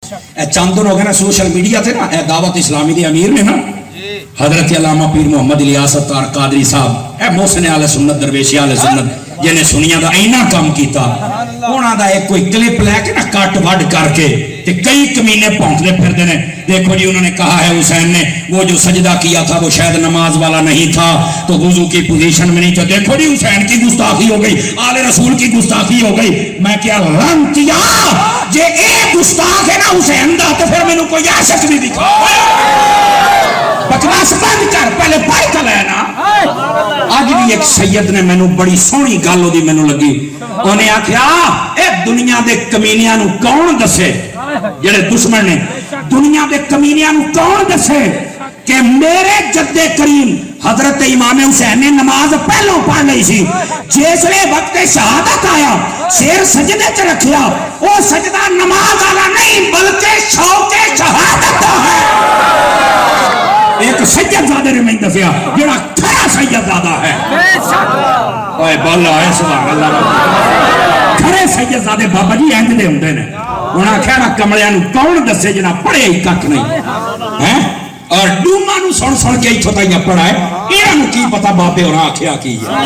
چند دن ہو گئے نا سوشل میڈیا تے نا دعوت اسلامی دے امیر نے نا حضرت علامہ پیر محمد الیاس اتار قادری صاحب اے محسن اہل سنت درویشی اہل سنت جنہیں سنیا دا اینا کام کیتا انہاں دا ایک کوئی کلپ لے کے نا کٹ وڈ کر کے تے کئی کمینے پہنچنے پھر دینے دیکھو جی انہوں نے کہا ہے حسین نے وہ جو سجدہ کیا تھا وہ شاید نماز والا نہیں تھا تو وضو کی پوزیشن میں نہیں تھا دیکھو جی حسین کی گستاخی ہو گئی آل رسول کی گستاخی ہو گئی میں کیا لعنتیا جے ایک گستاخ ہے نا حسین دا تو پھر میں نے کوئی عاشق نہیں دکھا بکواس بند کر پہلے پائی کا لینا آج بھی ایک سید نے مینو بڑی سونی گالو دی مینو لگی انہیں آکھیا اے دنیا دے کمینیاں نو کون دسے جڑے دشمن نے دنیا دے کمینیاں نو کون دسے کہ میرے جد کریم حضرت امام حسین نے نماز پہلو پڑھ لئی سی جیسے وقت شہادت آیا سیر سجدے چ رکھیا وہ سجدہ نماز والا نہیں بلکہ شوق شہادت ہے ایک سید زادے نے میں دسیا جڑا کھڑا سید زادہ ہے اوے بولا اے سبحان اللہ کھڑے سید زادے بابا جی اینج دے ہوندے نے انہاں کہنا کملیاں نو کون دسے جنا پڑھے ہی ککھ نہیں ہیں اور ڈوما نو سن کے ایتھوں تائیں پڑھا ہے انہاں نو کی پتہ بابے اور آکھیا کی ہے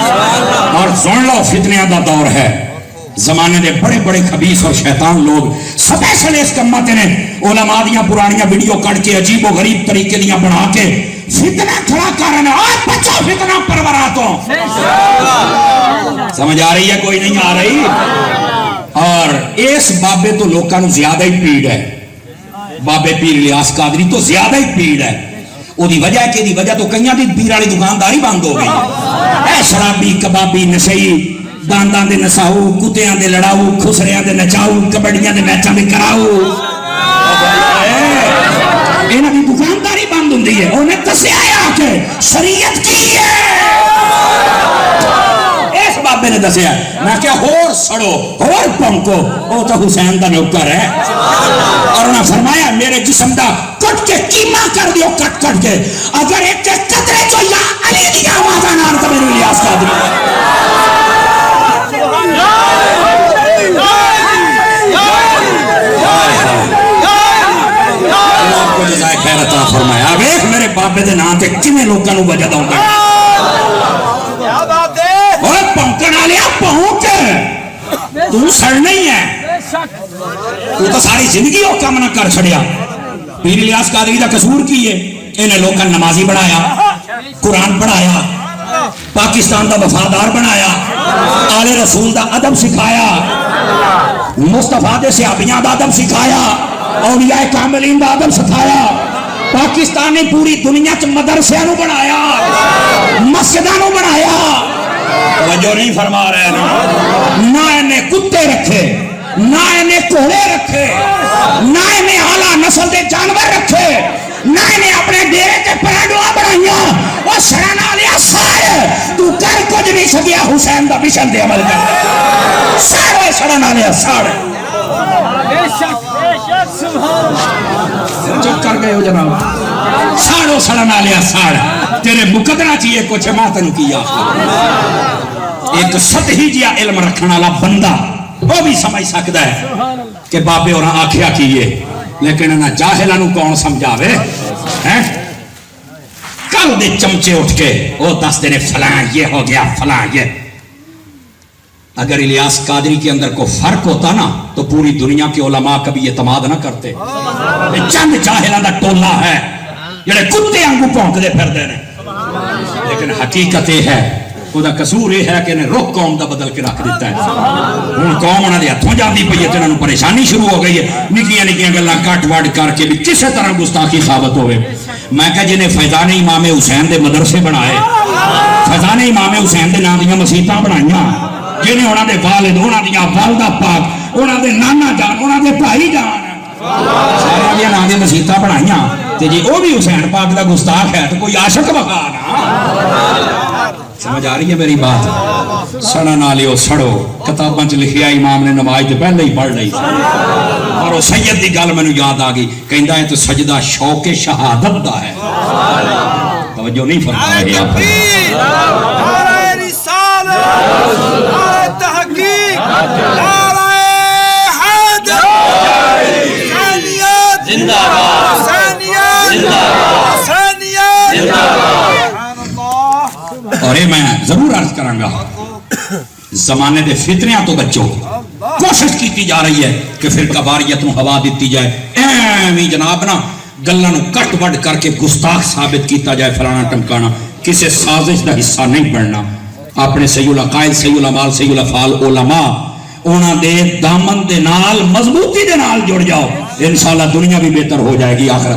اور سن لو فتنیاں دا دور ہے زمانے دے بڑے بڑے خبیث اور شیطان لوگ سپیشل اس کماتے نے علماء دیاں پرانیاں ویڈیو کٹ کے عجیب و غریب طریقے دیاں بنا کے فتنہ کھڑا کرنے اور بچو فتنہ پروراتوں سمجھ آ رہی ہے کوئی نہیں آ رہی اور اس بابے تو لوکاں نو زیادہ ہی پیڑ ہے بابے پیر الیاس قادری تو زیادہ ہی پیڑ ہے وہ دی وجہ ہے کہ دی وجہ تو کئیاں دی پیر والی دکانداری بند ہو گئی اے شرابی کبابی نشئی دانداں دے نساؤ کتیاں دے لڑاؤ خسریاں دے نچاؤ کبڑیاں دے میچاں دے کراؤ انہاں دی دکانداری بند ہوندی ہے انہیں دسیا ہے کہ شریعت کی ہے اس بابے نے دسیا میں کیا ہور سڑو ہور پونکو وہ تو حسین دا نوکر ہے اور انہاں فرمایا میرے جسم دا کٹ کے قیمہ کر دیو کٹ کٹ کے اگر ایک قطرے جو یا علی دی آواز آنا تو میرے الیاس قادری خیرتا فرمایا ویکھ میرے بابے دے نام تے کنے لوکاں نو وجہ دوندا اوے پونکن والیا پونک تو سڑ نہیں ہے تو تو ساری زندگی او کام نہ کر چھڑیا پیر الیاس قادری دا قصور کی ہے انہیں لوکاں نمازی بنایا قرآن پڑھایا پاکستان دا وفادار بنایا آل رسول دا ادب سکھایا مصطفیٰ دے صحابیاں دا ادب سکھایا اولیاء کاملین دا ادب سکھایا پاکستان نے پوری دنیا چ مدرسیاں نو بنایا مسجداں نو بنایا توجہ نہیں فرما رہے نہ انہیں کتے رکھے نہ انہیں کوڑے رکھے نہ انہیں اعلیٰ نسل دے جانور رکھے نہ انہیں اپنے ڈیرے کے پرانڈوا بنائیاں وہ شرنا لیا سار تو کر کچھ نہیں سکیا حسین دا مشن دے عمل کر سارے شرنا لیا سار چپ کر گئے ہو جناب ساڑو سڑنا لیا ساڑ تیرے مقدرہ چاہیے کچھ ماتن کیا ایک سطحی جیا علم رکھنا والا بندہ وہ بھی سمجھ سکتا ہے کہ بابے اور آنکھیا کیے لیکن نہ جاہلانو کون سمجھاوے کل دے چمچے اٹھ کے وہ دس دینے فلاں یہ ہو گیا فلاں یہ اگر الیاس قادری کے اندر کو فرق ہوتا نا تو پوری دنیا کے علماء کبھی اعتماد نہ کرتے چند جاہلان دا ٹولہ ہے جڑے کتے انگو پونک دے پھر دے لیکن حقیقت یہ ہے وہ دا قصور یہ ہے کہ انہیں رخ قوم دا بدل کے رکھ دیتا ہے ان قوم انہوں نے ہتھوں جاندی پئی ہے تے انہوں پریشانی شروع ہو گئی ہے نکیاں نکیاں گلاں کٹ وڈ کر کے بھی کسی طرح گستاخی ثابت ہوئے میں کہا جنہیں فیضان امام حسین دے مدرسے بنائے فیضان امام حسین دے نام دیاں مسیتاں بنائیاں جنہیں انہوں نے والد انہوں نے والدہ پاک انہوں نے نانا جان انہوں نے بھائی جان سارے دیا نام دے مسیتاں بنائیاں تے جی وہ بھی حسین پاک دا گستاخ ہے تو کوئی عاشق بقا نا سمجھ آ رہی ہے میری بات سڑا نہ لیو سڑو کتاباں چ لکھیا امام نے نماز تو پہلے ہی پڑھ لی اور وہ سید دی گل مینوں یاد آ گئی کہندا ہے تو سجدہ شوق شہادت دا ہے توجہ نہیں فرمایا آپ تحقیق زندہ باد حسینیت زندہ باد حسینیت زندہ باد۔ سبحان اللہ اور یہ میں ضرور عرض کروں گا زمانے دے فتنیاں تو بچو کوشش کیتی جا رہی ہے کہ فرقہ واریت نو ہوا دیتی جائے ایویں جناب نا گلاں نو کٹ وڈ کر کے گستاخ ثابت کیتا جائے فلانا ٹمکانا کسے سازش دا حصہ نہیں بننا اپنے صحیح العقائد صحیح العمال صحیح الافعال علماء انہاں دے دامن دے نال مضبوطی دے نال جڑ جاؤ انشاءاللہ دنیا بھی بہتر ہو جائے گی آخرت